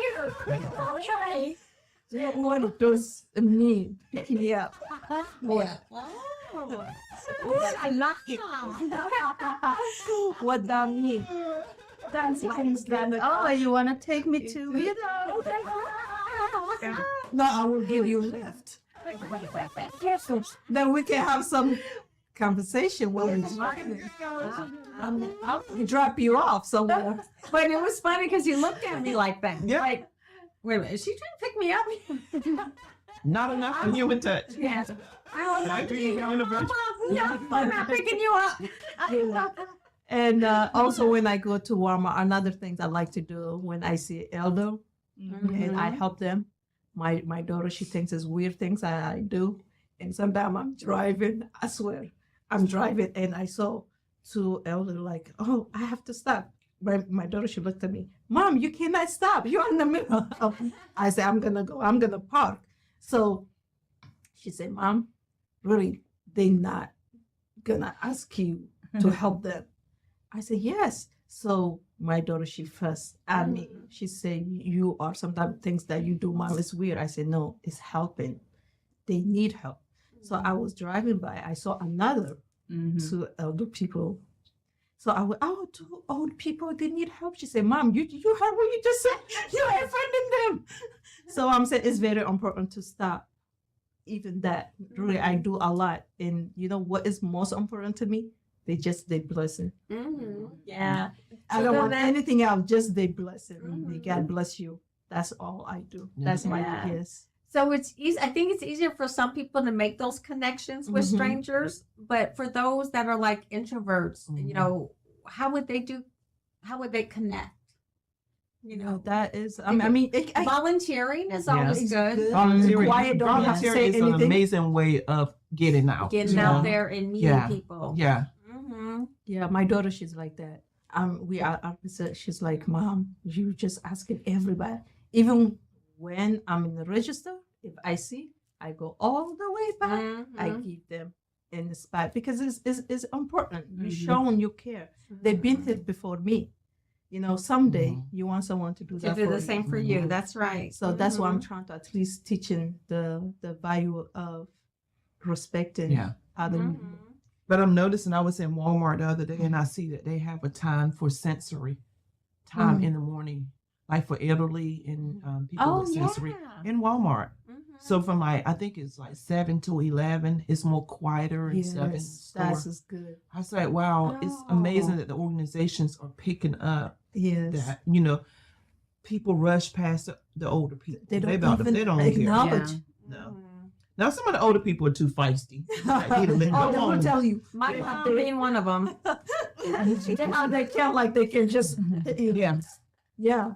here. One of those me pick me up. Yeah. I like it. What that mean? That's that. Oh, you wanna take me to No, I will give you a lift. Then we can have some conversation while we're driving. I'll drop you off somewhere. But it was funny because he looked at me like that. Yeah. Like, wait a minute, is she trying to pick me up? Not enough for human touch. Yes. I don't Might be universal. No, I'm not picking you up. And also when I go to Walmart, another thing I like to do when I see elder and I help them. My daughter, she thinks it's weird things I do. And sometimes I'm driving, I swear, I'm driving and I saw two elder like, oh, I have to stop. My daughter, she looked at me, Mom, you cannot stop. You're in the middle. I said, I'm going to park. So she said, Mom, really, they're not going to ask you to help them. I said, yes. So my daughter, she fussed at me. She said, you are sometimes things that you do, Mom, is weird. I said, no, it's helping. They need help. So I was driving by. I saw another two elder people. So I went, oh, two old people, they need help. She said, Mom, you heard what you just said? You're offending them. So I'm saying it's very important to stop. Even that, really, I do a lot. And you know what is most important to me? They blessing. Yeah. I don't want anything else, just they blessing. May God bless you. That's all I do. That's my yes. So it's easy. I think it's easier for some people to make those connections with strangers, but for those that are like introverts, how would they connect? That is, Volunteering is always good. Volunteering, Quiet, don't have to say is an anything. amazing way of getting out. Getting out there and meeting people. Yeah. Yeah, my daughter, she's like that. We are opposite. She's like, Mom, you just asking everybody. Even when I'm in the register, if I see, I go all the way back. I give them in the spot because it's important. You're showing you care. They've been through it before me. Someday you want someone to do that. To do for the same for you. That's right. So that's why I'm trying to at least teaching the value of respecting other people. But I'm noticing I was in Walmart the other day and I see that they have a time for sensory time in the morning, like for elderly and people with sensory in Walmart. So from I think it's like 7 to 11, it's more quieter and stuff in the store. That's good. I was like, wow, it's amazing that the organizations are picking up that, people rush past the older people. They don't they don't acknowledge. care. No. Now some of the older people are too feisty. Like, They will tell you. My mom being one of them. They can't like they can just yeah.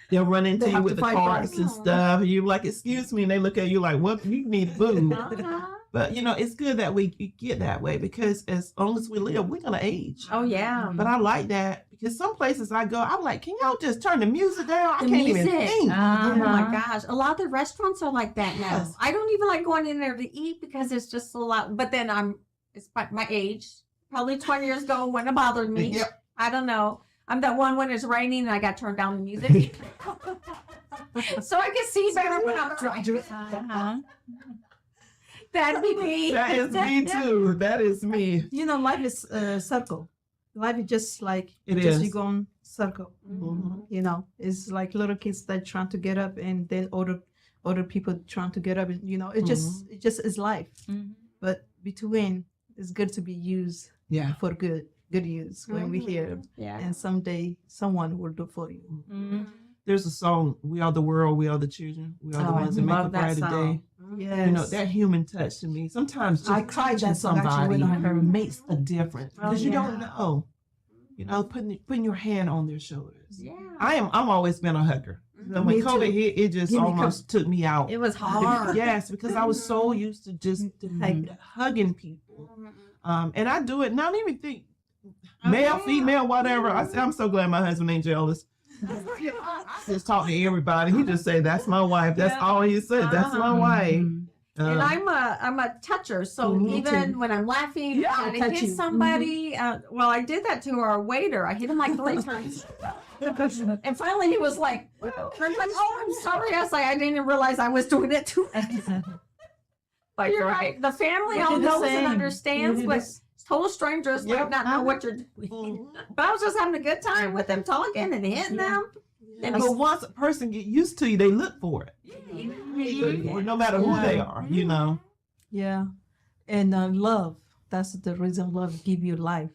They'll run into They you have with to the fight cards back. and stuff. And you're like, excuse me. And they look at you like, what? You need food. But, it's good that we get that way because as long as we live, we're going to age. Oh, yeah. But I like that because some places I go, I'm like, can y'all just turn the music down? I The can't even music. think. Oh my gosh. A lot of the restaurants are like that now. Yes. I don't even like going in there to eat because it's just a lot. But then it's my age. Probably 20 years ago wouldn't have bothered me. Yep. I don't know. I'm that one when it's raining and I got turned down the music. So I can see better when I'm driving. That'd be me. That is me too. That is me. Life is a circle. Life is just like It just is. you go on circle. It's like little kids that trying to get up and then older people trying to get up and it just is life. But between it's good to be used for good use when we hear Yeah. and someday someone will do for you. there's a song, "We Are the World, We Are the Children, We Are the Oh, I Ones That Make a love that Brighter Day." song. Yes. You know, that human touch to me. Sometimes just I cried touching that song actually somebody when I heard it. makes a difference because you yeah. don't know. You know, putting your hand on their shoulders. Yeah. I'm always been a hugger. So when Me too. COVID hit, it just Give me almost took me out. It was hard. Yes, because I was so used to just hugging people. And I do it, and I don't even think male, female, whatever. I say, I'm so glad my husband ain't jealous. Just talk to everybody. He just say, "That's my wife." That's all he said. That's my wife. And I'm a toucher, so Me even too. when I'm laughing, Yeah, and I I touch hit you. somebody. Well, I did that to our waiter. I hit him like 3 times, and finally he was like, "Oh, I'm sorry." I was like, "I didn't realize I was doing it too." But you're right. The family all do the knows and same. understands, We do but this. total strangers might not know what you're doing. But I was just having a good time with them, talking and hitting them. And But once a person get used to you, they look for it. No matter who they are, you know. Yeah. And love. That's the reason love give you life,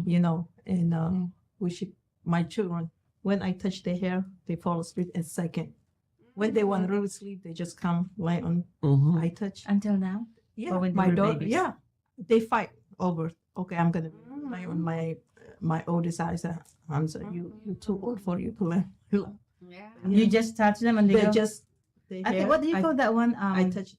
you know. And we should, my children, when I touch their hair, they fall asleep in a second. When they want to really sleep, they just come lay on. I touch. Until now? Yeah, Or when they my were daughter. babies? Yeah, they fight over. Okay, I'm gonna lay on my oldest. I said, "Hamza, you too old for you to lay." yeah. You just touch them and they They go. just. I think, what do you call that one? I touch.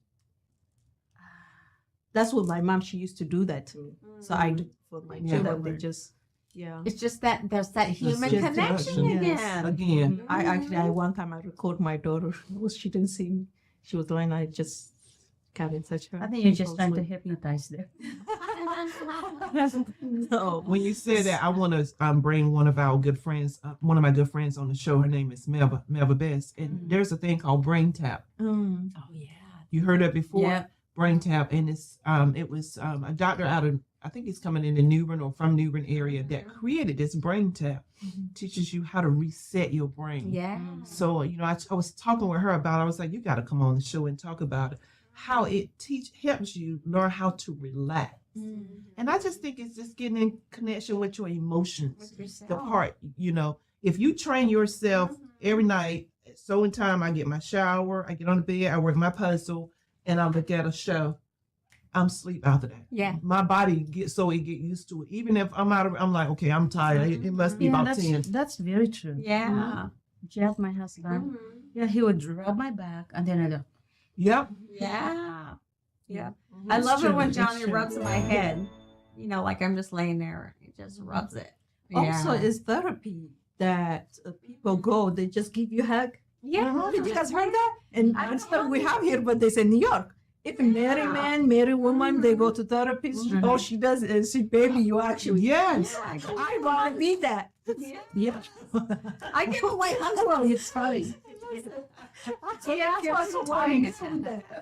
That's what my mom. She used to do that to me. So I do for my Yeah. children. They just. Yeah. It's just that there's that human just connection connection. again. Again, I one time I record my daughter. She didn't see me. She was lying. I just got in touch her. I think you're just trying to hypnotize them. No. when you said that, I want to bring one of our good friends, one of my good friends on the show. Her name is Melba Best, and there's a thing called brain tap. Mm. Oh yeah. You heard that before? Yeah. Brain tap, and it was a doctor out of, I think he's coming in the New Bern or from New Bern area that created this brain tap. Teaches you how to reset your brain. Yeah. So, you know, I was talking with her about it. I was like, you got to come on the show and talk about it. How it helps you learn how to relax. And I just think it's just getting in connection with your emotions. With yourself. The part, you know, if you train yourself every night, so in time I get my shower, I get on the bed, I work my puzzle, and I look at a show. I'm asleep after that. Yeah. My body gets used to it. Even if I'm I'm like, okay, I'm tired. It must be about 10. That's very true. Yeah. Jeff, my husband, yeah, he would rub my back and then I go, Yep. Yeah. Yeah. Mhm. I It's love it true. when It's Johnny true. rubs my head. You know, like I'm just laying there. He just rubs it. Also, it's therapy that people go. They just give you a hug. Yeah. Did you guys heard that? And that's what we have here, but they say New York. If a married man, married woman, they go to therapist. All she does is say, "Baby, you actually." Yes. I want to be that. Yeah. I give away hugs while It's funny. Yeah, that's what's funny.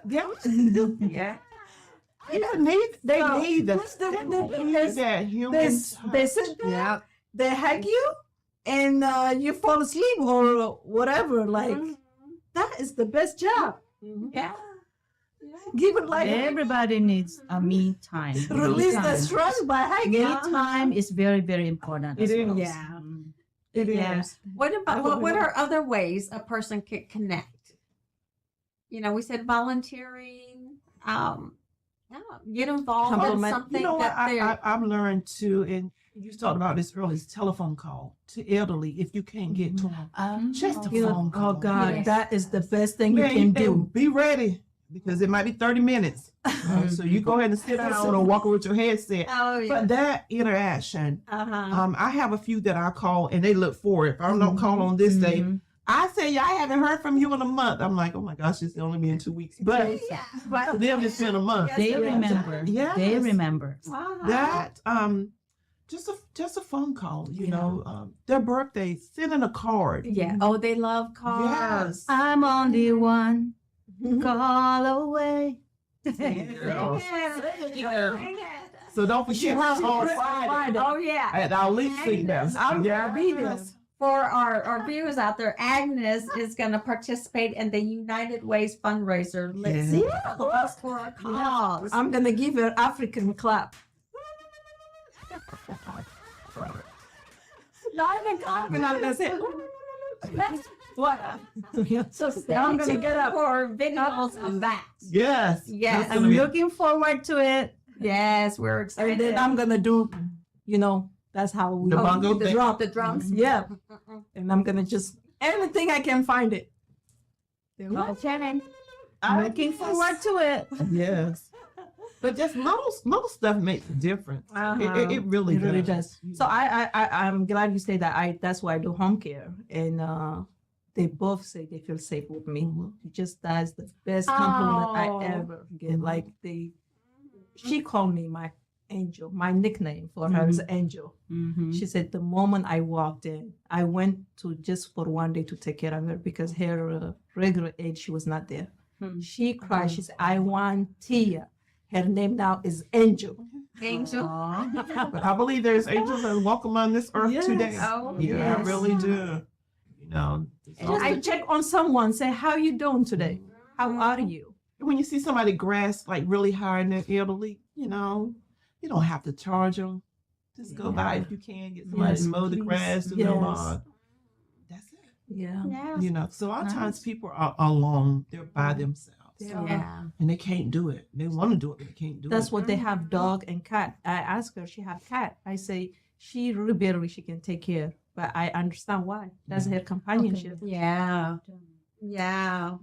Yeah. Yeah. Yeah, they So, need that. what's the- They need that human They touch. sit there, they hug you, and you fall asleep or whatever. Like that is the best job. Yeah. Give it like everybody needs a me time. release Me the time. stress by hugging. Me time is very, very important. It as well. is. Yeah. It Yeah. is. What about what are other ways a person could connect? You know, we said volunteering. Get involved in Compliment. something You know what that they're I've learned too, and you talked about this earlier, is telephone call to elderly if you can't get to them. Just a You know, phone call. oh God, Yes. that is the best thing you Man, can do. Be ready because it might be 30 minutes. So you go ahead and sit down or walk with your headset. Oh yeah. But that interaction, Uh-huh. I have a few that I call and they look for it. If I don't call on this day, I say, I haven't heard from you in a month. I'm like, oh my gosh, it's only been 2 weeks. But for them, it's been a month. They Yes. remember. Yes. They remember. That just a phone call, you know, their birthday, send in a card. Yeah. Oh, they love cars. Yes. I'm only one call away. So don't forget on Friday Oh yeah. at our Leap Fest. I'll be there. For our viewers out there, Agnes is going to participate in the United Ways fundraiser. Let's see us for a cause. I'm gonna give her African clap. Not even confident. And I'm gonna say, What? So I'm going to get up for videos of that. Yes. Yes. That's I'm gonna be- looking forward to it. Yes, we're And excited. then I'm gonna do, that's how we The bongo the thing. drum, the drums. Yeah. And I'm gonna just anything I can find it. Shannon. I'm looking forward to it. Yes. But just most stuff makes a difference. It really It really does. does. So I'm glad you say that. That's why I do home care, and they both say they feel safe with me. Just that's the best compliment I ever get. Like she called me my angel. My nickname for her is Angel. She said the moment I walked in, I went to just for one day to take care of her because her regular age she was not there. She cried. She said, "I want Tia." Her name now is Angel. Angel. But I believe there's angels that walk among this earth Yes. today. Oh, Yeah, yes. I really do. You know, it's Just also- to check on someone, say, "How you doing today? How are you?" when you see somebody grasp like really high in their elderly, you don't have to charge them. Just go by if you can, get somebody Yes, to mow the please. grass, do the Yes. lawn. That's it. Yeah. Yeah. So a lot of times people are alone. They're by themselves. Yeah. And they can't do it. They want to do it, but they can't do That's it. what they have, dog and cat. I asked her, she have cat. I say, she really barely she can take care. But I understand why. That's her companionship. Yeah. Yeah.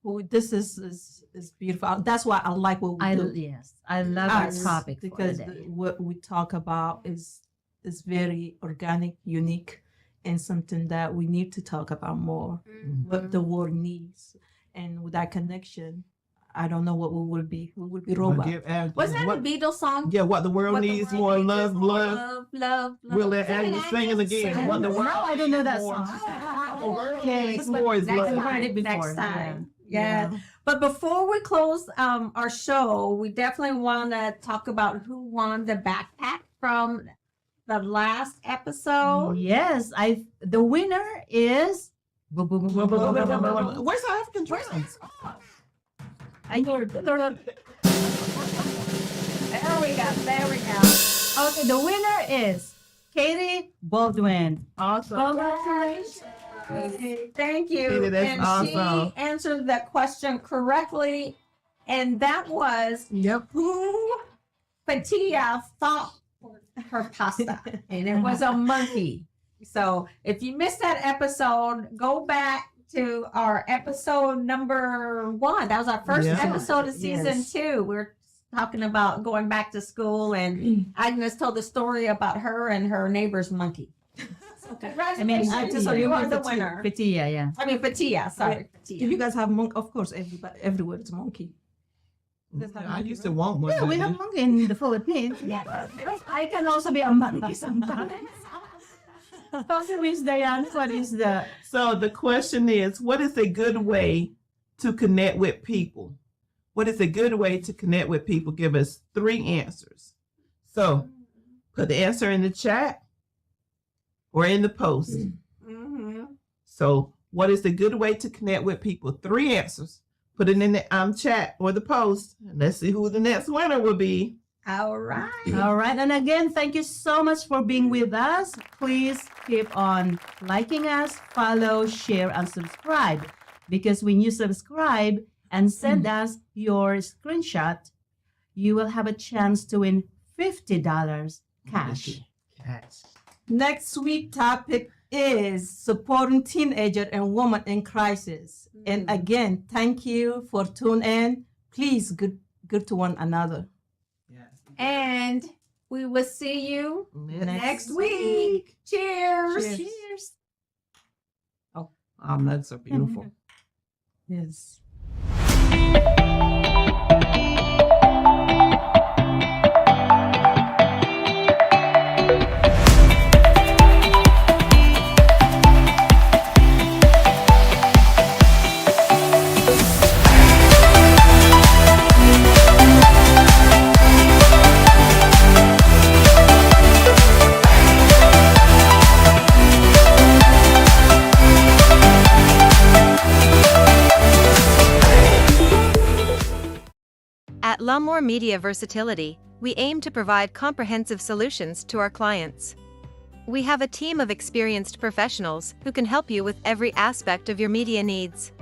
Well, this is beautiful. That's why I like what we do. Yes, I love our Us, topic because for today. what we talk about is very organic, unique, and something that we need to talk about more. What the world needs, and with that connection, I don't know what we will be. We will be robots. Was that a Beatles song? Yeah, what the world What the needs world more needs love, is more love. love, love. We'll let Agnes sing it again. What the world No, I don't know that more. song. The world needs more is Next love. I've heard it Next before. time. Yeah. But before we close our show, we definitely want to talk about who won the backpack from the last episode. Yes, the winner is. Where's our African drums? There we go. There we go. Okay, the winner is Katie Baldwin. Awesome. Congratulations. Thank you. Katie, that's and awesome. she answered that question correctly. And that was who Patia thought her pasta. And it was a monkey. So if you missed that episode, go back to our episode number 1. That was our first Yeah. episode of season 2. We're talking about going back to school, and Agnes told the story about her and her neighbor's monkey. So congratulations. You are the winner. Patia, yeah. I mean, Patia. Sorry, If Patia. you guys have monkey, of course, everywhere it's monkey. I used to want one. Yeah, we baby. have monkey in the Philippines. Yeah. I can also be a monkey sometimes. Also, Miss Diane, what is the So the question is, what is a good way to connect with people? What is a good way to connect with people? Give us 3 answers. So put the answer in the chat or in the post. So what is a good way to connect with people? 3 answers. Put it in the chat or the post. And let's see who the next winner will be. All right. All right. And again, thank you so much for being with us. Please keep on liking us, follow, share, and subscribe. Because when you subscribe and send us your screenshot, you will have a chance to win $50 cash. Next week topic is supporting teenager and woman in crisis. And again, thank you for tuning in. Please good to one another. And we will see you next week. Cheers. Cheers. Our nuts are beautiful. Yes. At L'Amour Media Versatility, we aim to provide comprehensive solutions to our clients. We have a team of experienced professionals who can help you with every aspect of your media needs.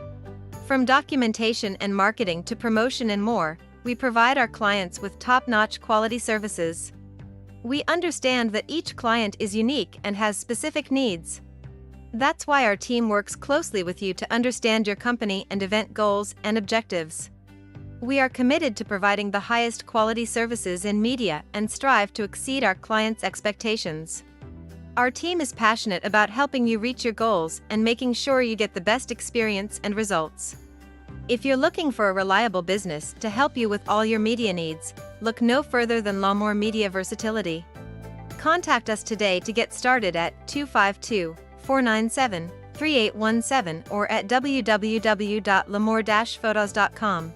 From documentation and marketing to promotion and more, we provide our clients with top-notch quality services. We understand that each client is unique and has specific needs. That's why our team works closely with you to understand your company and event goals and objectives. We are committed to providing the highest quality services in media and strive to exceed our clients' expectations. Our team is passionate about helping you reach your goals and making sure you get the best experience and results. If you're looking for a reliable business to help you with all your media needs, look no further than L'Amour Media Versatility. Contact us today to get started at 252-497-3817 or at www.lamour-photos.com.